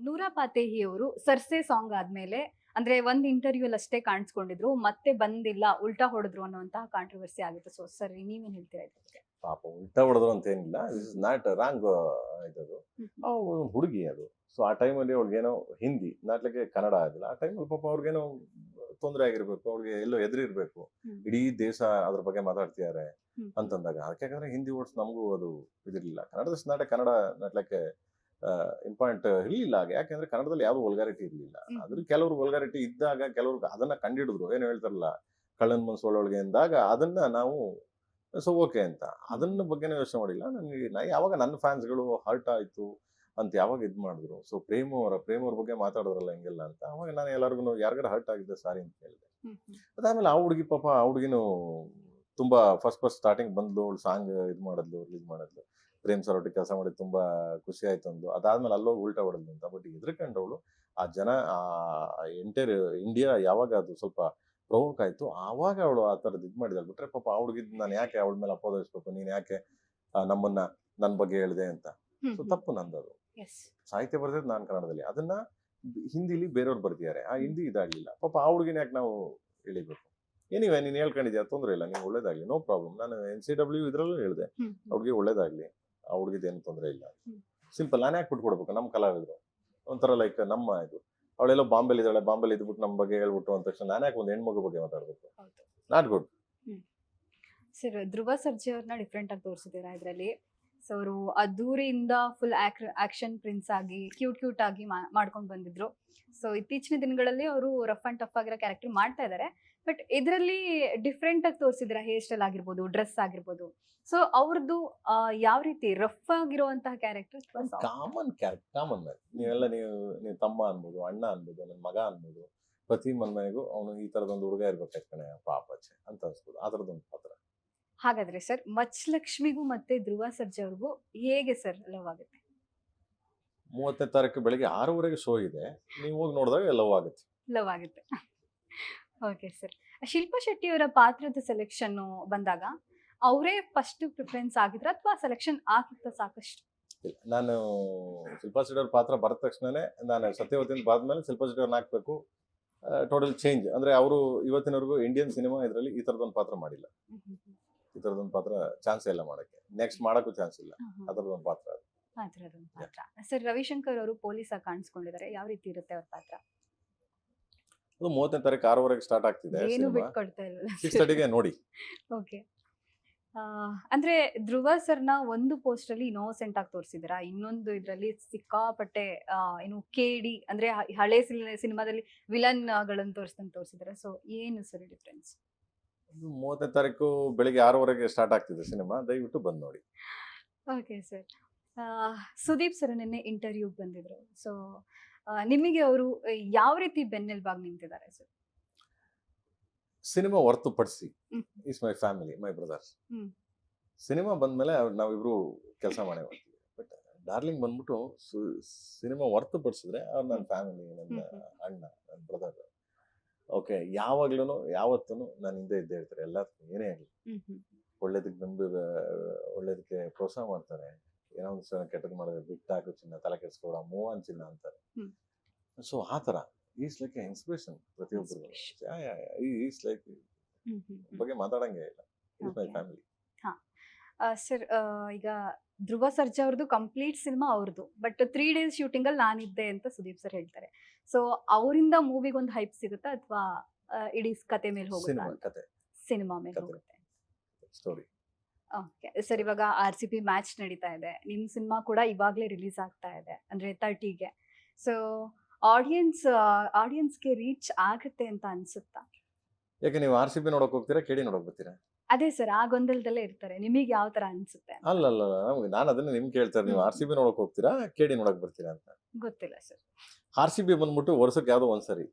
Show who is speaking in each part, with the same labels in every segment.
Speaker 1: ನೂರಾ ಫಾತೇಹಿ ಅವರು ಸರ್ಸೆ ಸಾಂಗ್ ಆದ್ಮೇಲೆ ಅಂದ್ರೆ ಒಂದ್ ಇಂಟರ್ವ್ಯೂ ಅಲ್ಲಿ ಅಷ್ಟೇ ಕಾಣಿಸ್ಕೊಂಡಿದ್ರು, ಮತ್ತೆ ಬಂದಿಲ್ಲ, ಉಲ್ಟಾ ಹೊಡೆದ್ರು ಅನ್ನುವಂತಹ ಕಾಂಟ್ರವರ್ಸಿ ಆಗಿತ್ತು. ಸೊ ಸರ್ ನೀವೇನ್ ಹೇಳ್ತೀರಾ ಇದ್ರ ಬಗ್ಗೆ?
Speaker 2: ಪಾಪ ಉಲ್ಟಾ ಹೊಡೆದ್ರು ಅಂತ ಏನಿಲ್ಲ, ದಿಸ್ ಇಸ್ ನಾಟ್ ರಾಂಗ್ ಇದದು. ಹುಡುಗಿ ಅದು. ಸೊ ಆ ಟೈಮಲ್ಲಿ ಅವ್ಳಿಗೇನೋ ಹಿಂದಿ ನಾಟ್ಲಿಕ್ಕೆ ಕನ್ನಡ ಆಗಿಲ್ಲ. ಆ ಟೈಮಲ್ಲಿ ಪಾಪ ಅವ್ರಿಗೇನೋ ತೊಂದರೆ ಆಗಿರ್ಬೇಕು, ಅವ್ಳಿಗೆ ಎಲ್ಲೋ ಎದುರಿರ್ಬೇಕು, ಇಡೀ ದೇಶ ಅದ್ರ ಬಗ್ಗೆ ಮಾತಾಡ್ತಿದ್ದಾರೆ ಅಂತಂದಾಗ. ಅದಕ್ಕೆ ಯಾಕಂದ್ರೆ ಹಿಂದಿ ವರ್ಡ್ಸ್ ನಮಗೂ ಅದು ಇದಿರ್ಲಿಲ್ಲ. ಕನ್ನಡದ ನಾಟಕ ಕನ್ನಡ ನಾಟ್ಲಿಕ್ಕೆ ಇಂಪಾರ್ಟೆಂಟ್ ಇರ್ಲಿಲ್ಲ ಆಗ. ಯಾಕೆಂದ್ರೆ ಕನ್ನಡದಲ್ಲಿ ಯಾವ್ದು ವಲ್ಗಾರಿಟಿ ಇರ್ಲಿಲ್ಲ. ಅದ್ರ ಕೆಲವರು ವಲ್ಗಾರಿಟಿ ಇದ್ದಾಗ ಕೆಲವ್ರು ಅದನ್ನ ಕಂಡಿಡಿದ್ರು. ಏನು ಹೇಳ್ತಾರಲ್ಲ, ಕಳ್ಳನ್ ಮನ್ಸು ಒಳಗೆ ಎಂದಾಗ ಅದನ್ನ ನಾವು ಸೊ ಓಕೆ ಅಂತ ಅದನ್ನ ಬಗ್ಗೆನೇ ಯೋಚನೆ ಮಾಡಿಲ್ಲ. ನಾ ಯಾವಾಗ ನನ್ನ ಫ್ಯಾನ್ಸ್ಗಳು ಹರ್ಟ್ ಆಯ್ತು ಅಂತ ಯಾವಾಗ ಇದ್ ಮಾಡಿದ್ರು, ಸೊ ಪ್ರೇಮ್ ಅವ್ರ ಬಗ್ಗೆ ಮಾತಾಡಿದ್ರಲ್ಲ ಹಿಂಗೆಲ್ಲ ಅಂತ, ಅವಾಗ ನಾನು ಎಲ್ಲರಿಗೂ ಯಾರಿಗಾರ ಹರ್ಟ್ ಆಗಿದ್ದೆ ಸಾರಿ ಅಂತ ಹೇಳಿದೆ. ಅದಾದ್ಮೇಲೆ ಆ ಹುಡುಗಿ ಪಾಪ ಆ ಹುಡುಗಿನೂ ತುಂಬಾ ಫಸ್ಟ್ ಸ್ಟಾರ್ಟಿಂಗ್ ಬಂದ್ಲು, ಅವಳು ಸಾಂಗ್ ಇದು ಮಾಡಿದ್ಲು, ರಿಲೀಸ್ ಮಾಡಿದ್ಲು, ಪ್ರೇಮ್ ಸರ್ ಒಟ್ಟಿಗೆ ಕೆಲಸ ಮಾಡಿ ತುಂಬಾ ಖುಷಿ ಆಯ್ತು ಅಂದ್ಲು. ಅದಾದ್ಮೇಲೆ ಅಲ್ಲೋಗಿ ಉಲ್ಟಾ ಹೊಡೆದ್ಲು ಅಂತ. ಬಟ್ ಎದ್ರಕೊಂಡವಳು ಆ ಜನ ಎಂಟೈರ್ ಇಂಡಿಯಾ ಯಾವಾಗ ಅದು ಸ್ವಲ್ಪ ಪ್ರವೋಕ್ ಆಯ್ತು, ಆವಾಗ ಅವಳು ಆ ಥರದ್ದು ಇದು ಮಾಡಿದಾಳೆ. ಬಿಟ್ರೆ ಪಾಪ ಆ ಹುಡುಗಿದ್ ನಾನು ಯಾಕೆ ಅವಳ ಮೇಲೆ ಅಪೋದಿಸ್ಬೇಕು, ನೀನ್ ಯಾಕೆ ನನ್ನ ಬಗ್ಗೆ ಹೇಳಿದೆ ಅಂತ. ಸೊ ತಪ್ಪು ನಂದದು. ಸಾಹಿತ್ಯ ಬರ್ದಿದ್ದು ನಾನು ಕನ್ನಡದಲ್ಲಿ, ಅದನ್ನ ಹಿಂದಿಲಿ ಬೇರೆಯವ್ರು ಬರ್ದಿದ್ದಾರೆ. ಆ ಹಿಂದಿ ಇದಾಗ್ಲಿಲ್ಲ. ಪಾಪ ಆ ಹುಡುಗಿನ ಯಾಕೆ ನಾವು ಎಳಿಬೇಕು? ಏನಿವೆ ನೀನ್ ಹೇಳ್ಕೊಂಡಿದ್ಯಾ, ತೊಂದ್ರೆ ಇಲ್ಲ, ನೀವು ಒಳ್ಳೇದಾಗ್ಲಿ, ನೋ ಪ್ರಾಬ್ಲಮ್. ನಾನು NCW ಇದ್ರಲ್ಲೂ ಹೇಳಿದೆ, ಅವ್ಳಿಗೆ ಒಳ್ಳೇದಾಗ್ಲಿ, ಆ ಹುಡುಗಿದೇನು ತೊಂದರೆ ಇಲ್ಲ. ಸಿಂಪಲ್. ನಾನು ಯಾಕೆ ಬಿಟ್ಕೊಡ್ಬೇಕು? ನಮ್ಮ ಕಲಾವಿದ್ರು ಒಂಥರ ಲೈಕ್ ನಮ್ಮ ಇದು, ಅವಳೆಲ್ಲ ಬಾಂಬೆಲಿ ಇದ್ದಾಳೆ, ಬಾಂಬೆಲಿ ಇದ್ಬಿಟ್ಟು ನಮ್ಮ ಬಗ್ಗೆ ಹೇಳ್ಬಿಟ್ಟು ಅಂದ ತಕ್ಷಣ ನಾನು ಯಾಕೆ ಒಂದು ಹೆಣ್ಮಗು ಬಗ್ಗೆ ಮಾತಾಡ್ಬೇಕು? Not good.
Speaker 1: Sir Dhruva Sarja ಅವ್ರನ್ನ ಡಿಫ್ರೆಂಟ್ ಆಗಿ ತೋರಿಸಿದ್ದೀರಾ ಇದರಲ್ಲಿ. ಸೊ ಅವರು ಅದ್ದೂರಿಯಿಂದ ಫುಲ್ ಆಕ್ಷನ್ ಪ್ರಿನ್ಸ್ ಆಗಿ ಕ್ಯೂಟ್ ಆಗಿ ಮಾಡ್ಕೊಂಡು ಬಂದಿದ್ರು. ಸೊ ಇತ್ತೀಚಿನ ದಿನಗಳಲ್ಲಿ ಅವರು ರಫ್ ಅಂಡ್ ಟಫ್ ಆಗಿರೋ ಕ್ಯಾರೆಕ್ಟರ್ ಮಾಡ್ತಾ ಇದ್ದಾರೆ. ಬಟ್ ಇದರಲ್ಲಿ ಡಿಫ್ರೆಂಟ್ ಆಗಿ ತೋರಿಸಿದ್ರ, ಹೇರ್ ಸ್ಟೈಲ್ ಆಗಿರ್ಬೋದು, ಡ್ರೆಸ್ ಆಗಿರ್ಬೋದು. ಸೊ ಅವ್ರದ್ದು ಯಾವ ರೀತಿ ರಫ್ ಆಗಿರುವಂತಹ character?
Speaker 2: Common character, common man. ನೀವು ತಮ್ಮ ಅನ್ಬೋದು, ಅಣ್ಣ ಅನ್ಬೋದು, ನನ್ನ ಮಗ ಅನ್ಬೋದು, ಪ್ರತಿ ಮನೆಗೂ ಅವನು ಈ ತರದೊಂದು ಹುಡುಗ ಇರ್ಬೇಕಾಯ್ತು ಕಣೆ ಪಾಪಚ್ಚೆ ಅಂತ ಅನ್ಸ್ಬೋದು. ಆ ತರದೊಂದು ಪಾತ್ರ.
Speaker 1: ಹಾಗಾದ್ರೆ ಸರ್ ಮಚ್ಚಲಕ್ಷ್ಮಿಗೂ ಮತ್ತೆ ಧ್ರುವ ಸರ್ಜಾ ಅವ್ರಿಗೂ ಹೇಗೆ ಸರ್ ಲವ್ ಆಗುತ್ತೆ?
Speaker 2: 30ನೇ ತಾರೀಕು ಬೆಳಿಗ್ಗೆ 6:30ಗೆ ಶೋ ಇದೆ, ನೀವು ಹೋಗಿ ನೋಡಿದಾಗ ಲವ್ ಆಗುತ್ತೆ.
Speaker 1: ಲವ್ ಆಗುತ್ತೆ. Okay sir. ಶಿಲ್ಪಾ ಶೆಟ್ಟಿ ಅವರ ಪಾತ್ರದ ಸೆಲೆಕ್ಷನ್ ಬಂದಾಗ ಅವರೇ ಫಸ್ಟ್ ಪ್ರಿಫರೆನ್ಸ್ ಆಗಿದ್ರ ಅಥವಾ ಸೆಲೆಕ್ಷನ್ ಆಗಿತ್ತ ಸಾಕಷ್ಟು?
Speaker 2: ನಾನು ಶಿಲ್ಪಾ ಶೆಟ್ಟಿ ಅವ್ರ ಪಾತ್ರ ಬರದ ತಕ್ಷಣನೇ ನಾನು ಸತ್ಯವತಿಯಿಂದ ಬಾದ್ಮೇಲೆ ಶಿಲ್ಪಾ ಶೆಟ್ಟಿ ಅವ್ರನ್ನ ಹಾಕ್ಬೇಕು. Total change. ಅಂದ್ರೆ ಅವರು ಇವತ್ತಿನವರೆಗೂ ಇಂಡಿಯನ್ ಸಿನಿಮಾ ಇದರಲ್ಲಿ ಈ ತರದೊಂದು ಪಾತ್ರ ಮಾಡಿಲ್ಲ. ಈ ತರದೊಂದು ಪಾತ್ರ ಚಾನ್ಸ್ ಇಲ್ಲ ಮಾಡಕ್ಕೆ, ನೆಕ್ಸ್ಟ್ ಮಾಡಕ್ಕೂ ಚಾನ್ಸ್ ಇಲ್ಲ. ಅದರದೊಂದು ಪಾತ್ರ
Speaker 1: ಸರ್ ರವಿಶಂಕರ್ ಅವರು ಪೊಲೀಸ್ ಆಗಿ ಕಾಣಿಸ್ಕೊಂಡಿದ್ದಾರೆ, ಯಾವ ರೀತಿ ಇರುತ್ತೆ ಅವ್ರ ಪಾತ್ರ?
Speaker 2: ಅದು 30ನೇ ತಾರೀಕು 6:30ಗೆ ಸ್ಟಾರ್ಟ್ ಆಗ್ತಿದೆ.
Speaker 1: ಏನು ಬಿಟ್ಕೊಡ್ತಾ ಇಲ್ಲ.
Speaker 2: 6:30ಗೆ ನೋಡಿ.
Speaker 1: ಓಕೆ. ಅಂದ್ರೆ ಧ್ರುವ ಸರ್ನ ಒಂದು ಪೋಸ್ಟ್ ಅಲ್ಲಿ ಇನ್ನೋಸೆಂಟ್ ಆಗಿ ತೋರಿಸಿದಿರಾ, ಇನ್ನೊಂದು ಇದ್ರಲ್ಲಿ ಸಿಕ್ಕಾಪಟ್ಟೆ ಏನು ಕೇಡಿ ಅಂದ್ರೆ ಹಳೆ ಸಿನಿಮಾದಲ್ಲಿ ವಿಲನ್ ಗಳನ್ನ ತೋರಿಸಿದಾರೆ. ಸೊ ಏನು ಸರ್ ಡಿಫ್ರೆನ್ಸ್?
Speaker 2: 30ನೇ ತಾರೀಕು ಬೆಳಿಗ್ಗೆ 6:30ಗೆ ಸ್ಟಾರ್ಟ್ ಆಗ್ತಿದೆ ಸಿನಿಮಾ, ದಯವಿಟ್ಟು ಬಂದು ನೋಡಿ.
Speaker 1: Okay sir. ಸುದೀಪ್ ಸರ್ ನಿನ್ನೆ ಇಂಟರ್ವ್ಯೂ ಬಂದಿದ್ರು. ಸೊ ನಿಮಗೆ ಅವರು ಯಾವ ರೀತಿ ಬೆನ್ನೆಲುಬಾಗಿ ನಿಂತಿದ್ದಾರೆ ಸರ್?
Speaker 2: ಸಿನಿಮಾ ಹೊರತುಪಡಿಸಿ is my family, my brothers. ಸಿನಿಮಾ ಬಂದ್ಮೇಲೆ ನಾವಿಬ್ರು ಕೆಲಸ ಮಾಡೇ ಮಾಡ್ತೀವಿ. ಬಟ್ ಡಾರ್ಲಿಂಗ್ ಬಂದ್ಬಿಟ್ಟು ಸಿನಿಮಾ ಹೊರತುಪಡಿಸಿದ್ರೆ ಅವ್ರು ನನ್ನ ಫ್ಯಾಮಿಲಿ, ನನ್ನ ಅಣ್ಣ, ನನ್ನ ಬ್ರದರ್. ಓಕೆ, ಯಾವಾಗ್ಲೂ ಯಾವತ್ತೂ ನಾನು ಹಿಂದೆ ಇದ್ದೇ ಇರ್ತಾರೆ. ಎಲ್ಲ ಏನೇ ಆಗಲಿ ಒಳ್ಳೇದಕ್ಕೆ ಒಳ್ಳೇದಕ್ಕೆ ಪ್ರೋತ್ಸಾಹ ಮಾಡ್ತಾರೆ. ಏನೋ ಒಂದು ಕೆಟ್ಟದ್ದು ಮಾಡಿದ್ರೆ ಬಿಟ್ಟು ಹಾಕು ಚಿನ್ನ, ತಲೆ ಕೆಡಿಸ್ಕೊಡ, ಮೋಹನ್ ಚಿನ್ನ ಅಂತಾರೆ. ಸೊ ಆ ತರ ಈಸ್ ಲೈಕ್ ಇನ್ಸ್ಪಿರೇಷನ್ ಪ್ರತಿಯೊಬ್ಬರು. ಈಸ್ ಲೈಕ್ ಬಗ್ಗೆ ಮಾತಾಡಂಗೆ ಇಲ್ಲ. Is my family.
Speaker 1: ಸರ್ ಈಗ ಧ್ರುವ ಸರ್ಜಾ ಅವ್ರದ್ದು ಕಂಪ್ಲೀಟ್ ಸಿನಿಮಾ ಅವ್ರದ್ದು, ಬಟ್ 3 days ಶೂಟಿಂಗ್ ಅಲ್ಲಿ ನಾನಿದ್ದೆ ಅಂತ ಸುದೀಪ್ ಸರ್ ಹೇಳ್ತಾರೆ. ಸೊ ಅವರಿಂದ ಮೂವಿಗೆ ಒಂದು ಹೈಪ್ ಸಿಗುತ್ತಾ ಅಥವಾ ಇಡೀ ಕತೆ ಮೇಲೆ ಹೋಗುತ್ತಾ? ಸಿನಿಮಾ ಮೇಲೆ ಹೋಗುತ್ತೆ
Speaker 2: ಸ್ಟೋರಿ.
Speaker 1: Okay sir. ಇವಾಗ RCB ಮ್ಯಾಚ್ ನಡೀತಾ ಇದೆ, ನಿಮ್ ಸಿನಿಮಾ ಕೂಡ ಇವಾಗ್ಲೇ ರಿಲೀಸ್ ಆಗ್ತಾ ಇದೆ, ಅಂದ್ರೆ 30ಗೆ. ಸೊ ಆಡಿಯನ್ಸ್ಗೆ ರೀಚ್ ಆಗುತ್ತೆ ಅಂತ ಅನ್ಸುತ್ತಾ?
Speaker 2: ಯಾಕೆ ನೀವು RCB ನೋಡಕ್ ಹೋಗ್ತೀರಾ, KD ನೋಡಕ್ ಬರ್ತೀರಾ?
Speaker 1: ಅದೇ ಸರ್, ಆ ಗೊಂದಲದಲ್ಲೇ ಇರ್ತಾರೆ. ನಿಮಗೆ ಯಾವ ತರ ಅನ್ಸುತ್ತೆ?
Speaker 2: ಅಲ್ಲ, ನಾನು ಅದನ್ನ ನಿಮ್ಗೆ ಕೇಳ್ತಾರೆ, ನೀವು RCB ನೋಡಕ್ ಹೋಗ್ತೀರಾ, KD ನೋಡಕ್ ಬರ್ತೀರಾ ಅಂತ.
Speaker 1: ಗೊತ್ತಿಲ್ಲ ಸರ್.
Speaker 2: RCB ಬಂದ್ಬಿಟ್ಟು ವರ್ಷಕ್ಕೆ ಯಾವ್ದೋ ಒಂದ್ಸರಿ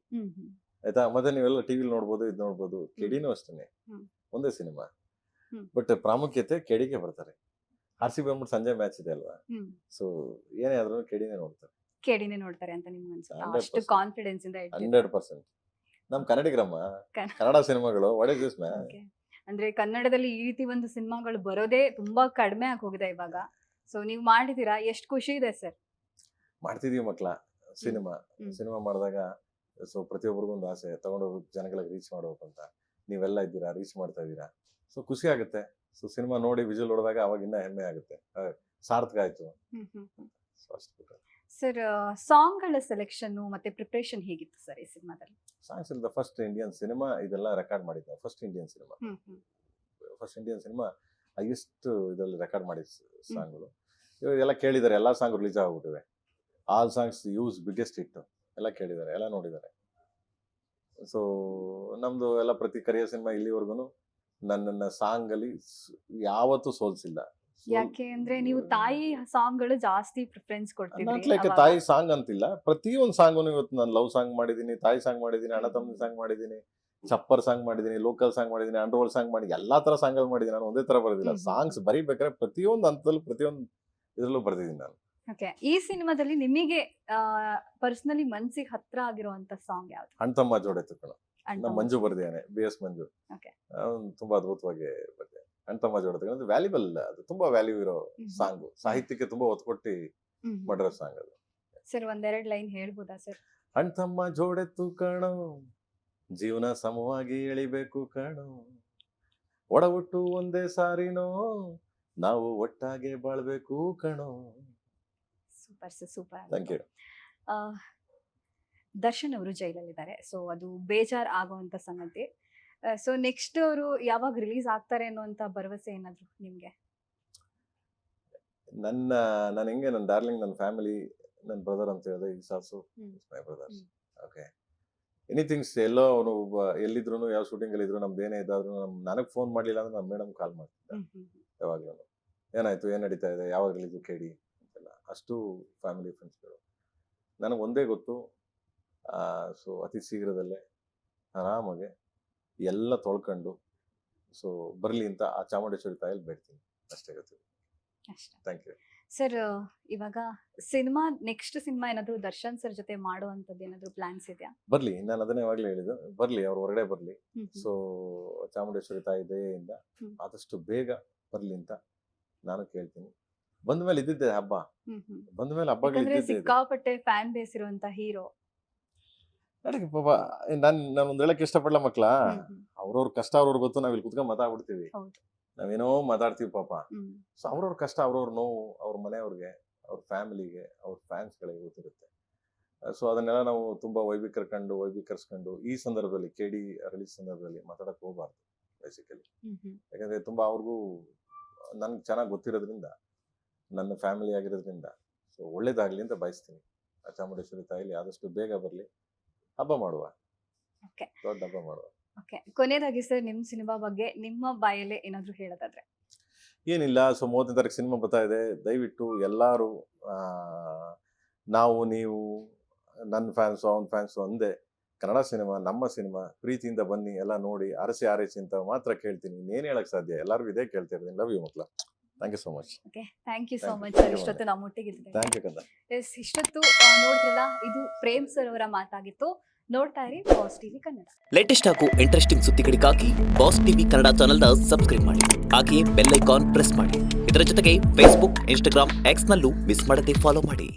Speaker 2: ಆಯ್ತಾ, ಮತ್ತೆ ನೀವೆಲ್ಲ ಟಿವಿಲಿ ನೋಡ್ಬೋದು, ಇದು ನೋಡ್ಬೋದು. KDನೂ ಅಷ್ಟೇನೆ, ಒಂದೇ ಸಿನಿಮಾ. ಬಟ್ ಪ್ರಾಮುಖ್ಯತೆ KDಗೆ ಬರ್ತಾರೆ. RCB ಬಂದ್ಬಿಟ್ಟು ಸಂಜೆ ಮ್ಯಾಚ್ ಇದೆ ಅಲ್ವಾ, ಸೊ ಏನೇ ಆದ್ರೂ KDನೇ
Speaker 1: ನೋಡ್ತಾರೆ ಅಂತ ನಿಮ್ಗೆ ಅನ್ಸುತ್ತಾ? ಅಷ್ಟು ಕಾನ್ಫಿಡೆನ್ಸ್ ಇಂದ
Speaker 2: 100%. ನಮ್ ಕನ್ನಡಿಗರಮ್ಮ, ಕನ್ನಡ ಸಿನಿಮಾಗಳು ವಾಟ್ ಇಸ್ ದಿಸ್ ಮ್ಯಾನ್?
Speaker 1: ಅಂದ್ರೆ ಕನ್ನಡದಲ್ಲಿ ಈ ರೀತಿ ಒಂದು ಸಿನಿಮಾಗಳು ಬರೋದೇ ತುಂಬಾ ಕಡಿಮೆ ಆಗಿ ಹೋಗಿದೆ ಇವಾಗ. ಸೊ ನೀವು ಮಾಡಿದೀರಾ, ಎಷ್ಟು ಖುಷಿ ಇದೆ ಸರ್.
Speaker 2: ಮಾಡ್ತಿದೀವಿ ಮಕ್ಳ. ಸಿನಿಮಾ
Speaker 1: ಹ್ಮ್.
Speaker 2: ಸಿನಿಮಾ ಮಾಡಿದಾಗ ಸೊ ಪ್ರತಿಯೊಬ್ಬರಿಗೂ ಒಂದು ಆಸೆ ತಗೊಂಡೋಗಿ ಜನಗಳಿಗೆ ರೀಚ್ ಮಾಡ್ಬೇಕು ಅಂತ. ನೀವೆಲ್ಲ ಇದ್ದೀರಾ, ರೀಚ್ ಮಾಡ್ತಾ ಇದ್ದೀರಾ, ಸೊ ಖುಷಿ ಆಗುತ್ತೆ. ಸೊ ಸಿನಿಮಾ ನೋಡಿ ವಿಜುವಲ್ ಹೊಡೆದಾಗ ಅವಾಗ ಇನ್ನೂ ಹೆಮ್ಮೆ ಆಗುತ್ತೆ, ಸಾರ್ಥಕ ಆಯ್ತು. ಸೊ ಅಷ್ಟು ಬಿಟ್ರೆ
Speaker 1: ಸರ್ ಸಾಂಗ್ಗಳ ಸೆಲೆಕ್ಷನ್ ಮತ್ತೆ ಪ್ರಿಪರೇಷನ್ ಹೇಗಿತ್ತು ಸರ್ ಈ ಸಿನಿಮಾದಲ್ಲಿ?
Speaker 2: ಸಾಂಗ್ಸ್ ಇಲ್ಲದ ಫಸ್ಟ್ ಇಂಡಿಯನ್ ಸಿನಿಮಾ ಇದೆಲ್ಲ ರೆಕಾರ್ಡ್ ಮಾಡಿದ್ದು. ಫಸ್ಟ್ ಇಂಡಿಯನ್ ಸಿನಿಮಾ ಹೈಯೆಸ್ಟ್ ಇದರಲ್ಲಿ ರೆಕಾರ್ಡ್ ಮಾಡಿದ ಸಾಂಗ್ಗಳು. ಇವಾಗೆಲ್ಲ ಕೇಳಿದ್ದಾರೆ, ಎಲ್ಲ ಸಾಂಗ್ ರಿಲೀಸ್ ಆಗ್ಬಿಟ್ಟಿವೆ. All songs use biggest hit ಎಲ್ಲ ಕೇಳಿದ್ದಾರೆ, ಎಲ್ಲ ನೋಡಿದ್ದಾರೆ. ಸೊ ನಮ್ದು ಎಲ್ಲ ಪ್ರತಿ ಕರಿಯ ಸಿನಿಮಾ ಇಲ್ಲಿವರೆಗೂ ನನ್ನನ್ನ ಸಾಂಗ್ ಅಲ್ಲಿ ಯಾವತ್ತೂ ಸೋಲ್ಸಿಲ್ಲ.
Speaker 1: ಯಾಕೆ ಅಂದ್ರೆ ನೀವು ತಾಯಿ ಸಾಂಗ್ಗಳು ಜಾಸ್ತಿ ಪ್ರಿಫರೆನ್ಸ್ ಕೊಡ್ತಿದ್ರಿ
Speaker 2: ಲೈಕ್
Speaker 1: ಅವಾಗ.
Speaker 2: ತಾಯಿ ಸಾಂಗ್ ಅಂತಿಲ್ಲ, ಪ್ರತಿಯೊಂದು ಸಾಂಗು ಇವತ್ತು ನಾನು ಲವ್ ಸಾಂಗ್ ಮಾಡಿದೀನಿ, ತಾಯಿ ಸಾಂಗ್ ಮಾಡಿದೀನಿ, ಅಣ್ಣ ತಮ್ಮ ಸಾಂಗ್ ಮಾಡಿದೀನಿ, ಚಪ್ಪರ್ ಸಾಂಗ್ ಮಾಡಿದೀನಿ, ಲೋಕಲ್ ಸಾಂಗ್ ಮಾಡಿದೀನಿ, ಅಂಡರ್ವರ್ಲ್ಡ್ ಸಾಂಗ್ ಮಾಡಿ ಎಲ್ಲಾ ತರ ಸಾಂಗ್ ಮಾಡಿದೀನಿ. ನಾನು ಒಂದೇ ತರ ಬರೆದಿಲ್ಲ. ಸಾಂಗ್ಸ್ ಬರೀಬೇಕಾದ್ರೆ ಪ್ರತಿಯೊಂದು ಹಂತದಲ್ಲೂ ಪ್ರತಿಯೊಂದು ಇದ್ರಲ್ಲೂ ಬರ್ದಿದ್ದೀನಿ ನಾನು.
Speaker 1: ಓಕೆ, ಈ ಸಿನಿಮಾದಲ್ಲಿ ನಿಮಗೆ ಪರ್ಸನಲಿ ಮನ್ಸಿಗೆ ಹತ್ರ ಆಗಿರುವಂತ ಸಾಂಗ್ ಯಾವ್ದು?
Speaker 2: ಅಣ್ತಮ್ಮ ಜೋಡೆ ತುಕಣ,
Speaker 1: ಅಣ್ಣ
Speaker 2: ನಮ್ಮ ಮಂಜು ಬರ್ದಿದ್ದಾನೆ, BS ಮಂಜು.
Speaker 1: Okay.
Speaker 2: ತುಂಬಾ ಅದ್ಭುತವಾಗಿ ಬರ್ದೆ. ಅಣ್ತಮ್ಮ ಜೋಡೆ ತುಕಣ ಅದು ವ್ಯಾಲ್ಯೂಬಲ್, ಅದು ತುಂಬಾ ವ್ಯಾಲ್ಯೂ ಇರೋ ಸಾಂಗು. ಸಾಹಿತ್ಯಕ್ಕೆ ತುಂಬಾ ಒತ್ತು ಕೊಟ್ಟು ಮಾಡಿರೋ ಸಾಂಗ್ ಅದು.
Speaker 1: ಸರ್ ಒಂದೆರಡು ಲೈನ್ ಹೇಳ್ಬೋದಾ ಸರ್?
Speaker 2: ಅಣ್ತಮ್ಮ ಜೋಡೆತ್ತು ಕಣೋ, ಜೀವನ ಸಮವಾಗಿ ಎಳಿಬೇಕು ಕಣೋ, ಒಡಹುಟ್ಟು ಒಂದೇ ಸಾರಿನೋ, ನಾವು ಒಟ್ಟಾಗೆ ಬಾಳ್ಬೇಕು ಕಣೋ.
Speaker 1: Super sir, super.
Speaker 2: Thank you.
Speaker 1: Darshan ಅವರು ಜೈಲಲ್ಲಿದ್ದಾರೆ, ಸೊ ಅದು ಬೇಜಾರ್ ಆಗುವಂತ ಸಂಗತಿ. ಸೊ ನೆಕ್ಸ್ಟ್ ಅವರು ಯಾವಾಗ ರಿಲೀಸ್ ಆಗ್ತಾರೆ ಅನ್ನುವಂತ ಭರವಸೆ ಏನಾದ್ರು ನಿಮ್ಗೆ?
Speaker 2: ನಾನು ಹೆಂಗೆ ನನ್ನ ಡಾರ್ಲಿಂಗ್, ನನ್ನ ಫ್ಯಾಮಿಲಿ, ನನ್ನ ಬ್ರದರ್ ಅಂತ ಹೇಳಿದೆ, is also my brothers. Okay, anythings ಎಲ್ಲೋ ಅವನು ಎಲ್ಲಿದ್ರು, ಯಾವ ಶೂಟಿಂಗ್ ಅಲ್ಲಿ ಇದ್ರು, ನಮ್ದು ಏನೇ ಇದ್ದಾದ್ರು ನನಗೆ ಫೋನ್ ಮಾಡ್ಲಿಲ್ಲ ಅಂದ್ರೆ ನಮ್ಮ ಮೇಡಮ್ ಕಾಲ್ ಮಾಡ್ತಿದ್ದೆ ಯಾವಾಗ್ಲೂ. ಏನಾಯ್ತು, ಏನ್ ನಡೀತಾ ಇದೆ, ಯಾವಾಗ ರಿಲೀಸು ಕೇಳಿ ಅಂತೆಲ್ಲ. ಅಷ್ಟು ಫ್ಯಾಮಿಲಿ ಫ್ರೆಂಡ್ಸ್ಗಳು. ನನಗೆ ಒಂದೇ ಗೊತ್ತು, ಸೊ ಅತಿ ಶೀಘ್ರದಲ್ಲೇ ಆರಾಮಾಗೆ ಎಲ್ಲ ತೊಳ್ಕೊಂಡು ಸೊ ಬರಲಿ ಅಂತ ಆ ಚಾಮುಂಡೇಶ್ವರಿ ತಾಯಲ್ಲಿ ಬೇಡ್ತೀನಿ, ಅಷ್ಟೇ ಗೊತ್ತಿದೆ. Thank you.
Speaker 1: ಸರ್ ಇವಾಗ ನೆಕ್ಸ್ಟ್ ಸಿನಿಮಾ ಏನಾದ್ರು ದರ್ಶನ್ ಸರ್ ಜೊತೆ ಮಾಡುವಂತದ್ದು ಏನಾದ್ರು ಪ್ಲಾನ್ಸ್ ಇದೆಯಾ?
Speaker 2: ಬರ್ಲಿ, ನಾನು ಅದನ್ನೇ ಯಾವಾಗಲೇ ಹೇಳಿದ್ದು, ಬರ್ಲಿ, ಅವ್ರು ಹೊರಗಡೆ ಬರ್ಲಿ. ಸೊ ಚಾಮುಂಡೇಶ್ವರಿ ತಾಯಿ ದಯೆಯಿಂದ ಆದಷ್ಟು ಬೇಗ ಬರ್ಲಿ ಅಂತ ನಾನು ಕೇಳ್ತೀನಿ. ಬಂದ ಮೇಲೆ ಇದ್ದಿದ್ದೆ ಹಬ್ಬ, ಬಂದ ಮೇಲೆ ಹಬ್ಬಗಳು ಇದ್ದಿದ್ದೆ.
Speaker 1: ಸಿಕ್ಕಾಪಟ್ಟೆ ಫ್ಯಾನ್ ಬೇಸ್ ಇರುವಂತ ಹೀರೋ.
Speaker 2: ನನಗೆ ಪಾಪ ನಾನು ಒಂದ್ ಹೇಳಕ್ ಇಷ್ಟಪಡಲ್ಲ ಮಕ್ಳ, ಅವ್ರವ್ರ ಕಷ್ಟ ಅವ್ರವ್ರ ಗೊತ್ತು. ನಾವ್ ಇಲ್ಲಿ ಕುತ್ಕೊಂಡ್ ಮಾತಾಡ್ಬಿಡ್ತೀವಿ, ನಾವೇನೋ ಮಾತಾಡ್ತೀವಿ ಪಾಪ. ಸೊ ಅವ್ರವ್ರ ಕಷ್ಟ, ಅವ್ರವ್ರ ನೋವು, ಅವ್ರ ಮನೆಯವ್ರಿಗೆ, ಅವ್ರ ಫ್ಯಾಮಿಲಿಗೆ, ಅವ್ರ ಫ್ಯಾನ್ಸ್ಗಳಿಗೆ ಗೊತ್ತಿರುತ್ತೆ. ಸೊ ಅದನ್ನೆಲ್ಲ ನಾವು ತುಂಬಾ ವೈಭೀಕರಿಸ್ಕೊಂಡು ಈ ಸಂದರ್ಭದಲ್ಲಿ KD ರಿಲೀಸ್ ಸಂದರ್ಭದಲ್ಲಿ ಮಾತಾಡಕ್ ಹೋಗ್ಬಾರ್ದು ಬೇಸಿಕಲಿ. ಯಾಕಂದ್ರೆ ತುಂಬಾ ಅವ್ರಿಗೂ ನನ್ಗೆ ಚೆನ್ನಾಗಿ ಗೊತ್ತಿರೋದ್ರಿಂದ, ನನ್ನ ಫ್ಯಾಮಿಲಿ ಆಗಿರೋದ್ರಿಂದ, ಸೊ ಒಳ್ಳೇದಾಗ್ಲಿ ಅಂತ ಬಯಸ್ತೀನಿ. ಆ ಚಾಮುಂಡೇಶ್ವರಿ ತಾಯಿಲಿ ಆದಷ್ಟು ಬೇಗ ಬರ್ಲಿ, ಹಬ್ಬ ಮಾಡುವ, ದೊಡ್ಡ ಹಬ್ಬ ಮಾಡುವ.
Speaker 1: ಓಕೆ, ಕೊನೆಯದಾಗಿ ಸರ್ ನಿಮ್ ಸಿನಿಮಾ ಬಗ್ಗೆ ನಿಮ್ಮ ಬಾಯಲ್ಲೇ ಏನಾದ್ರು ಹೇಳೋದಾದ್ರೆ?
Speaker 2: ಏನಿಲ್ಲ, ಸೊ 30ನೇ ತಾರೀಕು ಸಿನಿಮಾ ಬರ್ತಾ ಇದೆ. ದಯವಿಟ್ಟು ಎಲ್ಲರೂ, ನಾವು ನೀವು, ನನ್ನ ಫ್ಯಾನ್ಸು ಅವನ ಫ್ಯಾನ್ಸು ಅಂದೆ, ಕನ್ನಡ ಸಿನಿಮಾ ನಮ್ಮ ಸಿನಿಮಾ, ಪ್ರೀತಿಯಿಂದ ಬನ್ನಿ, ಎಲ್ಲ ನೋಡಿ, ಆರೈಸಿ ಅಂತ ಮಾತ್ರ ಕೇಳ್ತೀನಿ. ಇನ್ನೇನು ಹೇಳಕ್ ಸಾಧ್ಯ, ಎಲ್ಲರಿಗೂ ಇದೇ ಕೇಳ್ತಿರ್ತೀನಿ. ಲವ್ ಯು ಮಕ್ಳ. Thank you so much.
Speaker 1: Okay, thank you so much sir. ಇಷ್ಟೊತ್ತು ನಾವು ಮುಟ್ಟಿಗಿದ್ದೆ.
Speaker 2: ಥ್ಯಾಂಕ್ ಯು ಕಂದ.
Speaker 1: ಎಸ್, ಇಷ್ಟೊತ್ತು ನೋಡಿದ್ರಲ್ಲ, ಇದು ಪ್ರೇಮ್ ಸರ್ ಅವರ ಮಾತಾಗಿತ್ತು. ನೋಡ್ತಾ ಇರಿ ಬಾಸ್ ಟಿವಿ ಕನ್ನಡ.
Speaker 3: ಲೇಟೆಸ್ಟ್ ಹಾಗೂ ಇಂಟ್ರೆಸ್ಟಿಂಗ್ ಸುದ್ದಿಗಳಿಗಾಗಿ ಬಾಸ್ ಟಿವಿ ಕನ್ನಡ ಚಾನೆಲ್ನ ಸಬ್ಸ್ಕ್ರೈಬ್ ಮಾಡಿ, ಹಾಗೆಯೇ ಬೆಲ್ ಐಕಾನ್ ಪ್ರೆಸ್ ಮಾಡಿ. ಇದರ ಜೊತೆಗೆ ಫೇಸ್ಬುಕ್, ಇನ್ಸ್ಟಾಗ್ರಾಮ್, ಎಕ್ಸ್ ನಲ್ಲೂ ಮಿಸ್ ಮಾಡದೆ ಫಾಲೋ ಮಾಡಿ.